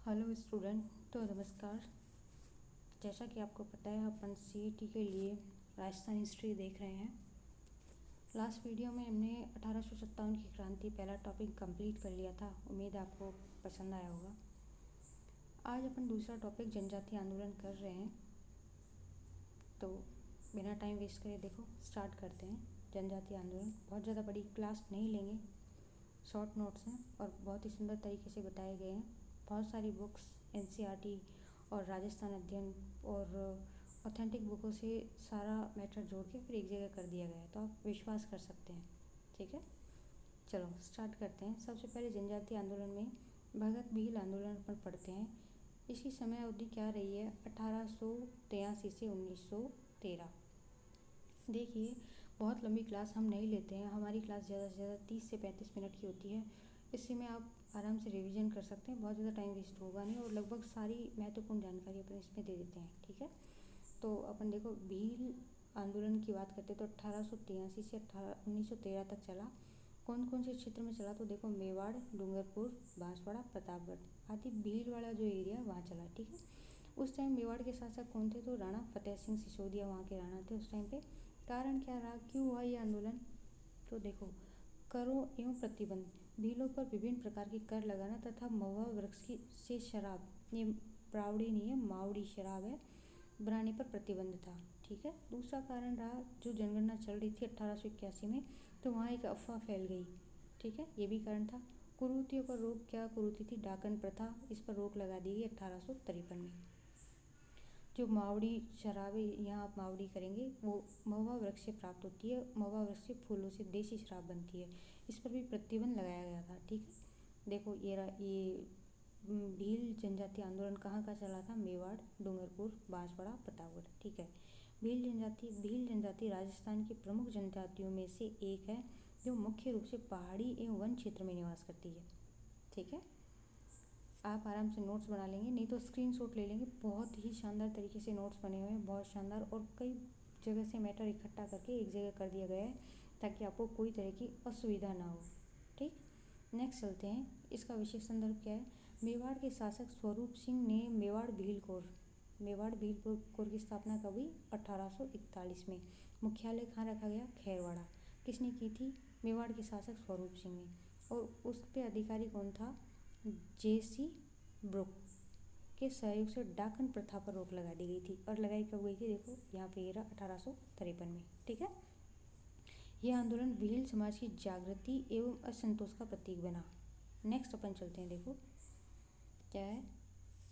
Hello student. तो नमस्कार। जैसा कि आपको पता है अपन सीईटी के लिए राजस्थान हिस्ट्री देख रहे हैं। लास्ट वीडियो में हमने 1857 की क्रांति पहला टॉपिक कंप्लीट कर लिया था। उम्मीद है आपको पसंद आया होगा। आज अपन दूसरा टॉपिक जनजातीय आंदोलन कर रहे हैं। तो बिना टाइम वेस्ट करे देखो स्टार्ट करते हैं। जनजातीय आंदोलन बहुत ज़्यादा बड़ी क्लास नहीं लेंगे, शॉर्ट नोट्स हैं और बहुत ही सुंदर तरीके से बताए गए हैं। बहुत सारी बुक्स एनसीईआरटी और राजस्थान अध्ययन और ऑथेंटिक बुकों से सारा मैटर जोड़ के फिर एक जगह कर दिया गया है, तो आप विश्वास कर सकते हैं। ठीक है, चलो स्टार्ट करते हैं। सबसे पहले जनजातीय आंदोलन में भगत बिल आंदोलन पर पढ़ते हैं। इसकी समय अवधि क्या रही है? 1883 से 1913। देखिए, बहुत लंबी क्लास हम नहीं लेते हैं। हमारी क्लास ज़्यादा से ज़्यादा 30 से 35 मिनट की होती है। इसी में आप आराम से रिवीजन कर सकते हैं, बहुत ज़्यादा टाइम वेस्ट होगा नहीं और लगभग सारी महत्वपूर्ण जानकारी अपन इसमें दे देते हैं। ठीक है, तो अपन देखो भील आंदोलन की बात करते हैं तो 1883 से 1913 तक चला। कौन कौन से क्षेत्र में चला? तो देखो मेवाड़, डूंगरपुर, बांसवाड़ा, प्रतापगढ़ आदि भील वाला जो एरिया वहाँ चला। ठीक है, उस टाइम मेवाड़ के शासक कौन थे? तो राणा फतेह सिंह सिसोदिया वहाँ के राणा थे उस टाइम पे। कारण क्या रहा, क्यों हुआ ये आंदोलन? तो देखो, करों एवं प्रतिबंध, भीलों पर विभिन्न प्रकार के कर लगाना तथा महुआ वृक्ष की से शराब, ये प्रावड़ी नहीं है मावड़ी शराब है, बनाने पर प्रतिबंध था। ठीक है, दूसरा कारण रहा जो जनगणना चल रही थी 1881 में, तो वहाँ एक अफवाह फैल गई। ठीक है, ये भी कारण था। कुरीतियों पर रोक, क्या कुरीति थी? डाकन प्रथा, इस पर रोक लगा दी गई 1853 में। जो मावड़ी शराब है, यहाँ आप मावड़ी करेंगे, वो महुआ वृक्ष से प्राप्त होती है। महुआ वृक्ष से फूलों से देसी शराब बनती है, इस पर भी प्रतिबंध लगाया गया था। ठीक है, देखो ये भील जनजातीय आंदोलन कहाँ का चला था? मेवाड़, डूंगरपुर, बांसवाड़ा, प्रतापगढ़। ठीक है, भील जनजाति राजस्थान की प्रमुख जनजातियों में से एक है जो मुख्य रूप से पहाड़ी एवं वन क्षेत्र में निवास करती है। ठीक है, आप आराम से नोट्स बना लेंगे, नहीं तो स्क्रीनशॉट ले लेंगे। बहुत ही शानदार तरीके से नोट्स बने हुए हैं, बहुत शानदार, और कई जगह से मैटर इकट्ठा करके एक जगह कर दिया गया है ताकि आपको कोई तरह की असुविधा ना हो। ठीक, नेक्स्ट चलते हैं। इसका विशेष संदर्भ क्या है? मेवाड़ के शासक स्वरूप सिंह ने मेवाड़ भील कोर की स्थापना कब हुई? 1841 में। मुख्यालय कहाँ रखा गया? खैरवाड़ा। किसने की थी? मेवाड़ के शासक स्वरूप सिंह ने। और उस पर अधिकारी कौन था? जेसी ब्रुक के सहयोग से डाकन प्रथा पर रोक लगा दी गई थी। और लगाई कब गई थी? देखो यहाँ पे ये रहा 1853 में। ठीक है, यह आंदोलन भील समाज की जागृति एवं असंतोष का प्रतीक बना। नेक्स्ट अपन चलते हैं। देखो क्या है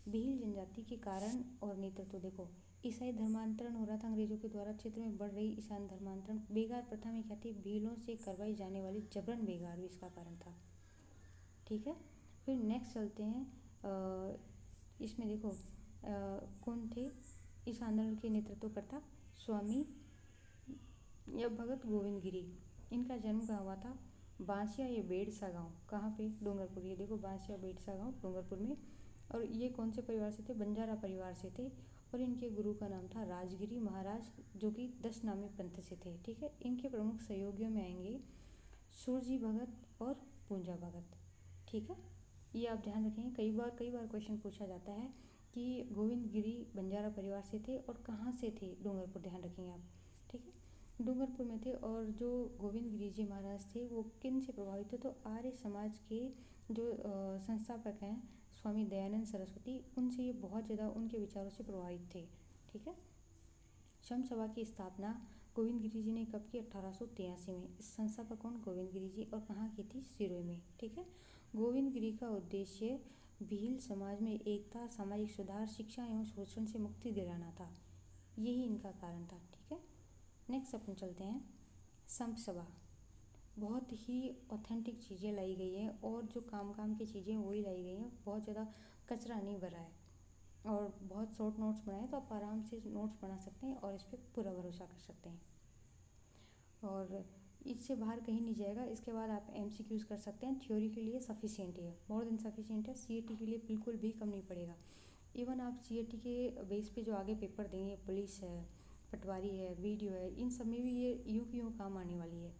भील जनजाति के कारण और नेतृत्व। देखो, ईसाई धर्मांतरण हो रहा था अंग्रेजों के द्वारा, क्षेत्र में बढ़ रही ईसाई धर्मांतरण। बेगार प्रथा में क्या थी? भीलों से करवाई जाने वाली जबरन बेगार भी इसका कारण था। ठीक है, फिर नेक्स्ट चलते हैं। इसमें देखो कौन थे इस आंदोलन के नेतृत्वकर्ता? स्वामी या भगत गोविंद गिरी। इनका जन्म कहाँ हुआ था? बांसिया या बेड़सा गांव। कहाँ पे? डूंगरपुर। ये देखो बांसिया बेड़सा गांव डूंगरपुर में। और ये कौन से परिवार से थे? बंजारा परिवार से थे। और इनके गुरु का नाम था राजगिरी महाराज, जो कि 10 नामी पंथ से थे। ठीक है, इनके प्रमुख सहयोगियों में आएंगे सूरजी भगत और पूंजा भगत। ठीक है, ये आप ध्यान रखेंगे, कई बार क्वेश्चन पूछा जाता है कि गोविंद गिरी बंजारा परिवार से थे और कहाँ से थे? डूंगरपुर। ध्यान रखेंगे आप। ठीक है, डूंगरपुर में थे। और जो गोविंद गिरी जी महाराज थे वो किन से प्रभावित थे? तो आर्य समाज के जो संस्थापक हैं स्वामी दयानंद सरस्वती, उनसे ये बहुत ज़्यादा उनके विचारों से प्रभावित थे। ठीक है, क्षम सभा की स्थापना गोविंद गिरी जी ने कब की? 1883 में। इस संस्थापक कौन? गोविंद गिरी जी। और कहाँ की थी? सिरोही में। ठीक है, गोविंद गिरी का उद्देश्य भील समाज में एकता, सामाजिक सुधार, शिक्षा एवं शोषण से मुक्ति दिलाना था। यही इनका कारण था। ठीक है, नेक्स्ट अपन चलते हैं। संत सभा। बहुत ही ऑथेंटिक चीज़ें लाई गई हैं और जो काम की चीज़ें वही लाई गई हैं। बहुत ज़्यादा कचरा नहीं भरा है और बहुत शॉर्ट नोट्स बनाए, तो आप आराम से नोट्स बना सकते हैं और इस पर पूरा भरोसा कर सकते हैं और इससे बाहर कहीं नहीं जाएगा। इसके बाद आप एमसीक्यूज कर सकते हैं। थ्योरी के लिए सफिशिएंट है, मोर देन सफिशिएंट है। सीईटी के लिए बिल्कुल भी कम नहीं पड़ेगा। इवन आप सीईटी के बेस पे जो आगे पेपर देंगे, पुलिस है, पटवारी है, वीडियो है, इन सब में भी ये यूँ की यूँ काम आने वाली है।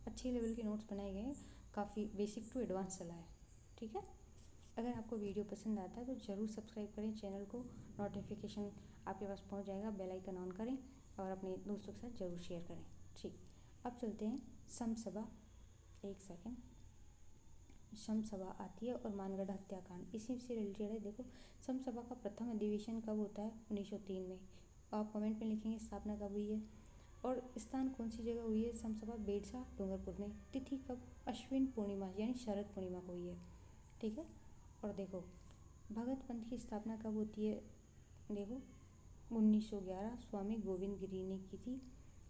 अच्छे लेवल के नोट्स बनाए गए हैं, काफ़ी बेसिक टू एडवांस चला है। ठीक है, अगर आपको वीडियो पसंद आता है तो ज़रूर सब्सक्राइब करें चैनल को, नोटिफिकेशन आपके पास पहुंच जाएगा, बेल आइकन ऑन करें और अपने दोस्तों के साथ ज़रूर शेयर करें। ठीक, अब चलते हैं समसभा। एक सेकेंड, समसभा आती है और मानगढ़ हत्याकांड इसी से रिलेटेड है। देखो, समसभा का प्रथम अधिवेशन कब होता है? 1903 में। आप कमेंट में लिखेंगे स्थापना कब हुई है और स्थान कौन सी जगह हुई है समसभा? बेड़सा, डूंगरपुर में। तिथि कब? अश्विन पूर्णिमा यानी शरद पूर्णिमा को हुई है। ठीक है। और देखो, भगत पंथ की स्थापना कब होती है? देखो, 1911 स्वामी गोविंद गिरी ने की थी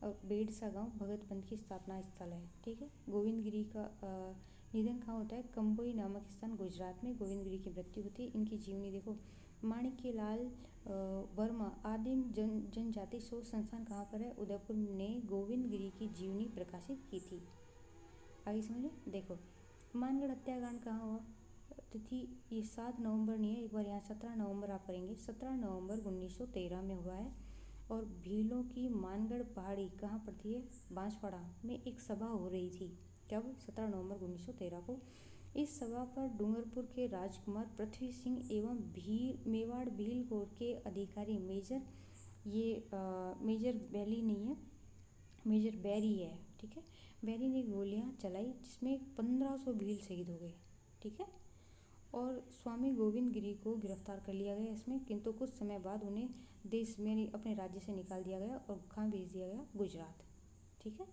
और बेड़सा गांव भगत पंथ की स्थापना स्थल है। ठीक है। गोविंद गिरी का निधन कहाँ होता है? कंबोई नामक स्थान गुजरात में गोविंद गिरी की मृत्यु होती है। इनकी जीवनी देखो, माणिक्यलाल वर्मा आदिम जनजाति शोध संस्थान कहाँ पर है? उदयपुर ने गोविंद गिरी की जीवनी प्रकाशित की थी। आगे समझिए। देखो, मानगढ़ हत्याकांड कहाँ हुआ? तिथि ये 7 नवंबर नहीं है, एक बार यहाँ 17 नवंबर आप करेंगे। 17 नवंबर 1913 में हुआ है और भीलों की मानगढ़ पहाड़ी कहाँ पर थी? बांसवाड़ा में एक सभा हो रही थी। कब? 17 नवंबर 1913 को। इस सभा पर डूंगरपुर के राजकुमार पृथ्वी सिंह एवं मेवाड़ भील कोर के अधिकारी मेजर बैली नहीं है, मेजर बैरी है। ठीक है। बैरी ने गोलियां चलाई जिसमें 1500 भील शहीद हो गए। ठीक है। और स्वामी गोविंद गिरी को गिरफ्तार कर लिया गया इसमें, किंतु कुछ समय बाद उन्हें देश में अपने राज्य से निकाल दिया गया और कहाँ भेज दिया गया? गुजरात। ठीक है,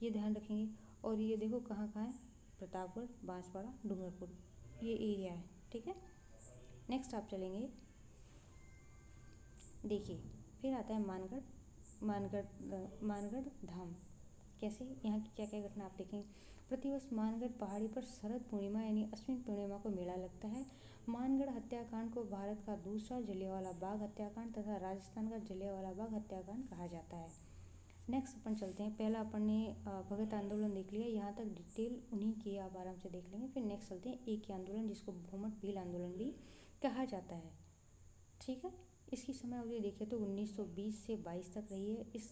ये ध्यान रखेंगे। और ये देखो कहाँ कहाँ है? प्रतापगढ़, बांसवाड़ा, डूंगरपुर, ये एरिया है। ठीक है। नेक्स्ट आप चलेंगे, देखिए फिर आता है मानगढ़ धाम। कैसे? यहाँ की क्या क्या घटना आप देखेंगे। प्रतिवर्ष मानगढ़ पहाड़ी पर शरद पूर्णिमा यानी अश्विन पूर्णिमा को मेला लगता है। मानगढ़ हत्याकांड को भारत का दूसरा जलियांवाला बाग हत्याकांड तथा राजस्थान का जलियांवाला बाग हत्याकांड कहा जाता है। नेक्स्ट अपन चलते हैं। पहला अपन ने भगत आंदोलन देख लिया, यहाँ तक डिटेल उन्हीं की आप आराम से देख लेंगे। फिर नेक्स्ट चलते हैं एक ही आंदोलन जिसको भूमट भील आंदोलन भी कहा जाता है। ठीक है। इसकी समय अवधि देखें तो 1920 से 22 तक रही है। इस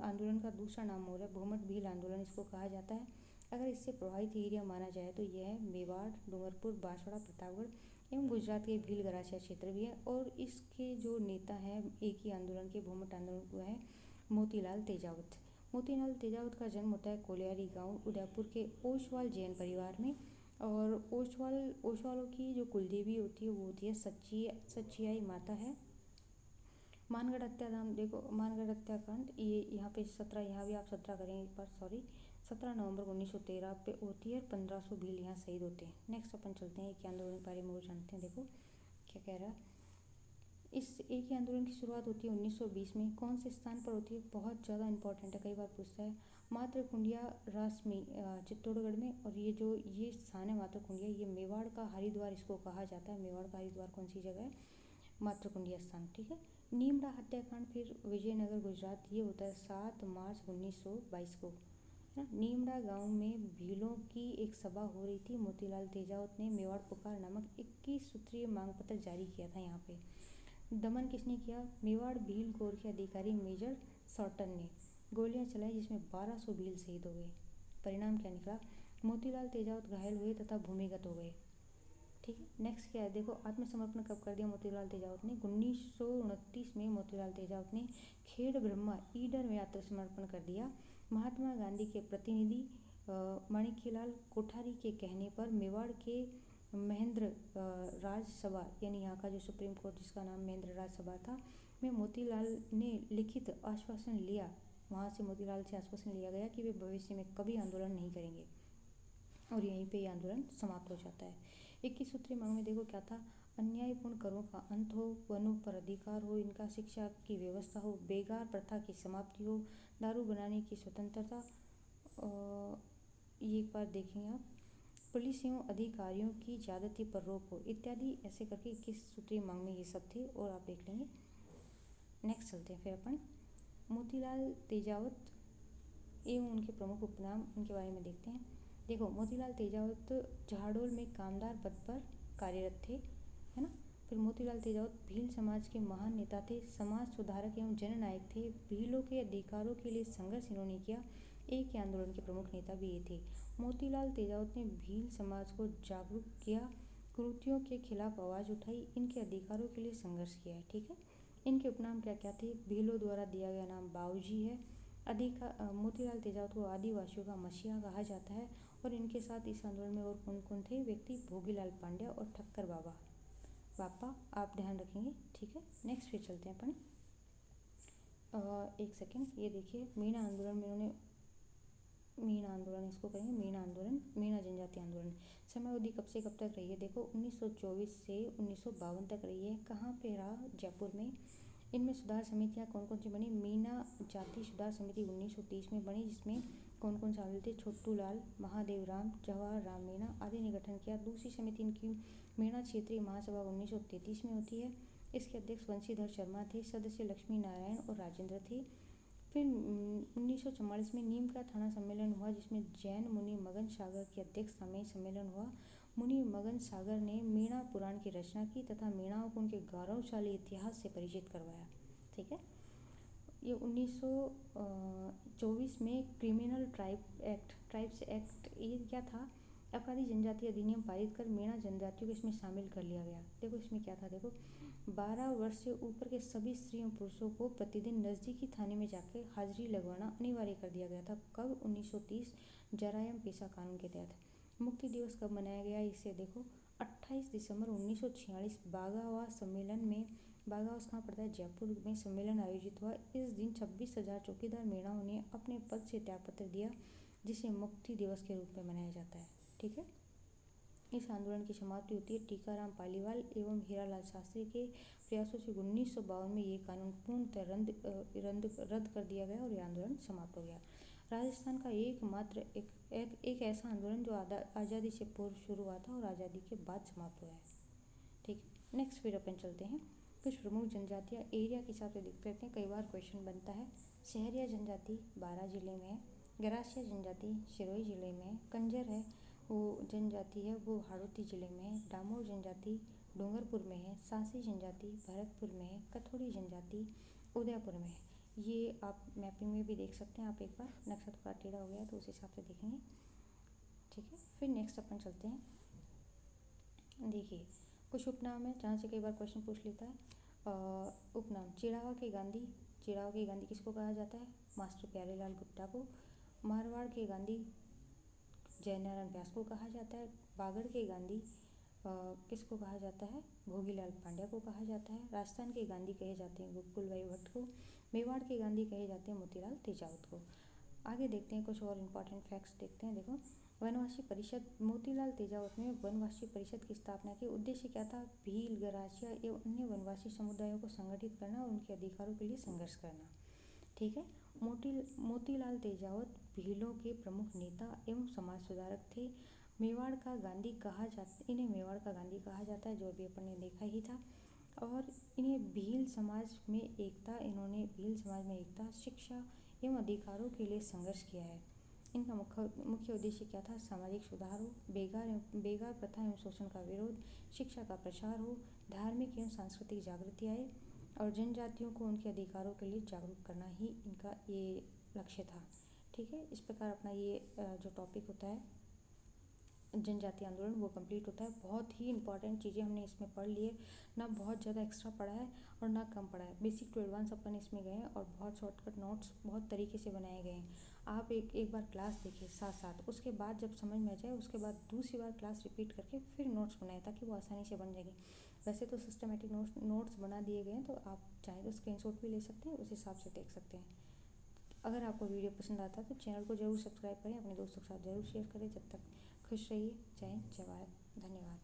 आंदोलन का दूसरा नाम हो रहा है भूमट भील आंदोलन, इसको कहा जाता है। अगर इससे प्रभावित एरिया माना जाए तो यह है मेवाड़, डूंगरपुर, बांसवाड़ा, प्रतापगढ़ एवं गुजरात के भील गरासिया क्षेत्र भी है। और इसके जो नेता हैं एक ही आंदोलन के, भूमट आंदोलन को है मोतीलाल तेजावत। मोतीलाल तेजावत का जन्म होता है कोलियारी गांव उदयपुर के ओसवाल जैन परिवार में। और ओसवालों की जो कुलदेवी होती है वो होती है सच्चियाई माता है। मानगढ़ हत्याकांड देखो, मानगढ़ हत्याकांड ये यहाँ पे 17, यहाँ भी आप 17 करेंगे एक बार, सॉरी 17 नवंबर 1913 पे होती है। 1500 भील यहाँ शहीद होते हैं। नेक्स्ट अपन चलते हैं एक ही आंदोलन के बारे में, वो जानते हैं। देखो क्या कह रहा है। इस एक ही आंदोलन की शुरुआत होती है 1920 में। कौन से स्थान पर होती है? बहुत ज़्यादा इंपॉर्टेंट है, कई बार पूछता है। मातृकुंडिया रासमी चित्तौड़गढ़ में। और ये स्थान है मातृकुंडिया, ये मेवाड़ का हरिद्वार इसको कहा जाता है। मेवाड़ का हरिद्वार कौन सी जगह है? मातृकुंडिया स्थान। ठीक है। नीमड़ा हत्याकांड फिर विजयनगर गुजरात, ये होता है 7 मार्च 1922 को, है ना। नीमड़ा गांव में भीलों की एक सभा हो रही थी। मोतीलाल तेजावत ने मेवाड़ पुकार नामक 21 सूत्रीय मांग पत्र जारी किया था। यहाँ पे दमन किसने किया? मेवाड़ भील कोर के अधिकारी मेजर सॉर्टन ने गोलियां चलाई जिसमें 1200 भील शहीद हो गए। परिणाम क्या निकला? मोतीलाल तेजावत घायल हुए तथा भूमिगत हो गए। ठीक है। नेक्स्ट क्या है? देखो, आत्मसमर्पण कब कर दिया मोतीलाल तेजावत ने? 1929 में मोतीलाल तेजावत ने खेड़ ब्रह्मा ईडर में आत्मसमर्पण कर दिया। महात्मा गांधी के प्रतिनिधि माणिक्यलाल कोठारी के कहने पर मेवाड़ के महेंद्र राज सभा यानी यहाँ का जो सुप्रीम कोर्ट जिसका नाम महेंद्र राज सभा था में मोतीलाल ने लिखित आश्वासन लिया। वहाँ से मोतीलाल से आश्वासन लिया गया कि वे भविष्य में कभी आंदोलन नहीं करेंगे और यहीं पे ये आंदोलन समाप्त हो जाता है। 21 सूत्रीय मांग में देखो क्या था? अन्यायपूर्ण करों का अंत हो, वनों पर अधिकार हो, इनका शिक्षा की व्यवस्था हो, बेगार प्रथा की समाप्ति हो, दारू बनाने की स्वतंत्रता, ये एक बार देखेंगे आप, पुलिस एवं अधिकारियों की ज्यादती पर रोक हो इत्यादि। ऐसे करके 21 सूत्रीय मांग में ये सब थे और आप देख लेंगे। नेक्स्ट चलते हैं फिर अपन मोतीलाल तेजावत एवं उनके प्रमुख उपनाम, उनके बारे में देखते हैं। देखो, मोतीलाल तेजावत झाड़ोल में कामदार पद पर कार्यरत थे, है ना। फिर मोतीलाल तेजावत भील समाज के महान नेता थे, समाज सुधारक एवं जननायक थे। भीलों के अधिकारों के लिए संघर्ष इन्होंने किया। एक ही आंदोलन के प्रमुख नेता भी ये थे। मोतीलाल तेजावत ने भील समाज को जागरूक किया, कुरीतियों के खिलाफ आवाज़ उठाई, इनके अधिकारों के लिए संघर्ष किया है। ठीक है, इनके उपनाम क्या क्या थे? भीलों द्वारा दिया गया नाम बाबूजी है। मोतीलाल तेजावत को आदिवासियों का मसीहा कहा जाता है। और इनके साथ इस आंदोलन में और कौन कौन थे व्यक्ति? भोगीलाल पांड्या और ठक्कर बापा आप ध्यान रखेंगे। ठीक है, नेक्स्ट पे चलते हैं अपन। एक सेकेंड, ये देखिए मीणा आंदोलन में उन्होंने मीणा आंदोलन इसको कहेंगे, मीणा आंदोलन, मीणा जनजाति आंदोलन। समय अवधि कब से कब तक रही है? देखो 1924 से 1952 तक रही है। कहाँ पे रहा? जयपुर में। इनमें सुधार समितियाँ कौन कौन सी बनी? मीणा जाति सुधार समिति 1930 में बनी, जिसमें कौन कौन शामिल थे? छोटू लाल, महादेव राम, जवाहर राम मीणा आदि ने गठन किया। दूसरी समिति इनकी मीणा क्षेत्रीय महासभा 1933 में होती है। इसके अध्यक्ष बंशीधर शर्मा थे, सदस्य लक्ष्मी नारायण और राजेंद्र थे। फिर 1944 में नीम का थाना सम्मेलन हुआ, जिसमें जैन मुनि मगन सागर की अध्यक्षता में सम्मेलन हुआ। मुनि मगन सागर ने मीणा पुराण की रचना की तथा मीणाओं को उनके गौरवशाली इतिहास से परिचित करवाया। ठीक है, ये 1924 में क्रिमिनल ट्राइब्स एक्ट ये क्या था? अपराधी जनजाति अधिनियम पारित कर मीणा जनजातियों को इसमें शामिल कर लिया गया। देखो इसमें क्या था, देखो 12 वर्ष से ऊपर के सभी स्त्रियों पुरुषों को प्रतिदिन नज़दीकी थाने में जाकर हाजिरी लगवाना अनिवार्य कर दिया गया था। कब? 1930 जरायम पेशा कानून के तहत। मुक्ति दिवस कब मनाया गया? इसे देखो 28 दिसंबर 1946 बागावास सम्मेलन में, बागावास कहाँ पड़ता है? जयपुर में सम्मेलन आयोजित हुआ। इस दिन 26,000 चौकीदार मीणाओं ने अपने पद से त्यागपत्र दिया, जिसे मुक्ति दिवस के रूप में मनाया जाता है। ठीक है, इस आंदोलन की समाप्ति होती है टीकाराम पालीवाल एवं हीरालाल शास्त्री के प्रयासों से। 1952 में ये कानून पूर्णतः रद्द कर दिया गया और ये आंदोलन समाप्त हो गया। राजस्थान का एकमात्र एक ऐसा आंदोलन जो आज़ादी से पूर्व शुरू हुआ था और आज़ादी के बाद समाप्त हुआ है। ठीक है, नेक्स्ट फिर अपन चलते हैं। कुछ प्रमुख जनजातियाँ एरिया के हिसाब से देखते रहते हैं, कई बार क्वेश्चन बनता है। शहरिया जनजाति 12 जिले में है। गरासिया जनजाति सिरोही जिले में है। कंजर है वो जनजाति है वो हाड़ौती जिले में है। डामोर जनजाति डूंगरपुर में है। सांसी जनजाति भरतपुर में है। कथोड़ी जनजाति उदयपुर में है। ये आप मैपिंग में भी देख सकते हैं। आप एक बार नक्शा थोड़ा टेढ़ा हो गया तो उस हिसाब से देखेंगे। ठीक है, फिर नेक्स्ट अपन चलते हैं। देखिए कुछ उपनाम है जहाँ से कई बार क्वेश्चन पूछ लेता है। उपनाम चिड़ावा के गांधी किसको कहा जाता है? मास्टर प्यारेलाल गुप्ता को। मारवाड़ के गांधी जयनारायण व्यास को कहा जाता है। बागड़ के गांधी किसको कहा जाता है? भोगीलाल पांड्या को कहा जाता है। राजस्थान के गांधी कहे जाते हैं गोकुल भाई भट्ट को। मेवाड़ के गांधी कहे जाते हैं मोतीलाल तेजावत को। आगे देखते हैं कुछ और इम्पॉर्टेंट फैक्ट्स देखते हैं। देखो वनवासी परिषद, मोतीलाल तेजावत ने वनवासी परिषद की स्थापना की। उद्देश्य क्या था? भील, गरासिया एवं अन्य वनवासी समुदायों को संगठित करना और उनके अधिकारों के लिए संघर्ष करना। ठीक है, मोतीलाल तेजावत भीलों के प्रमुख नेता एवं समाज सुधारक थे। मेवाड़ का गांधी इन्हें मेवाड़ का गांधी कहा जाता है, जो अभी अपन ने देखा ही था। और इन्होंने भील समाज में एकता, शिक्षा एवं अधिकारों के लिए संघर्ष किया है। इनका मुख्य उद्देश्य क्या था? सामाजिक सुधार हो, बेगार प्रथा एवं शोषण का विरोध, शिक्षा का प्रसार हो, धार्मिक एवं सांस्कृतिक जागृति आए और जनजातियों को उनके अधिकारों के लिए जागरूक करना ही इनका ये लक्ष्य था। ठीक है, इस प्रकार अपना ये जो टॉपिक होता है जनजाति आंदोलन वो कंप्लीट होता है। बहुत ही इंपॉर्टेंट चीज़ें हमने इसमें पढ़ ली है, ना बहुत ज़्यादा एक्स्ट्रा पढ़ा है और ना कम पढ़ा है। बेसिक टू एडवांस अपन इसमें गए हैं और बहुत शॉर्टकट नोट्स बहुत तरीके से बनाए गए हैं। आप एक बार क्लास देखिए साथ साथ, उसके बाद जब समझ में आ जाए उसके बाद दूसरी बार क्लास रिपीट करके फिर नोट्स बनाएं ताकि वो आसानी से बन जाएगी। वैसे तो सिस्टमेटिक नोट्स बना दिए गए हैं, तो आप चाहें तो स्क्रीनशॉट भी ले सकते हैं, उस हिसाब से देख सकते हैं। अगर आपको वीडियो पसंद आता है तो चैनल को ज़रूर सब्सक्राइब करें, अपने दोस्तों के साथ ज़रूर शेयर करें। जब तक खुश रहिए। जय हिंद, जय भारत, धन्यवाद।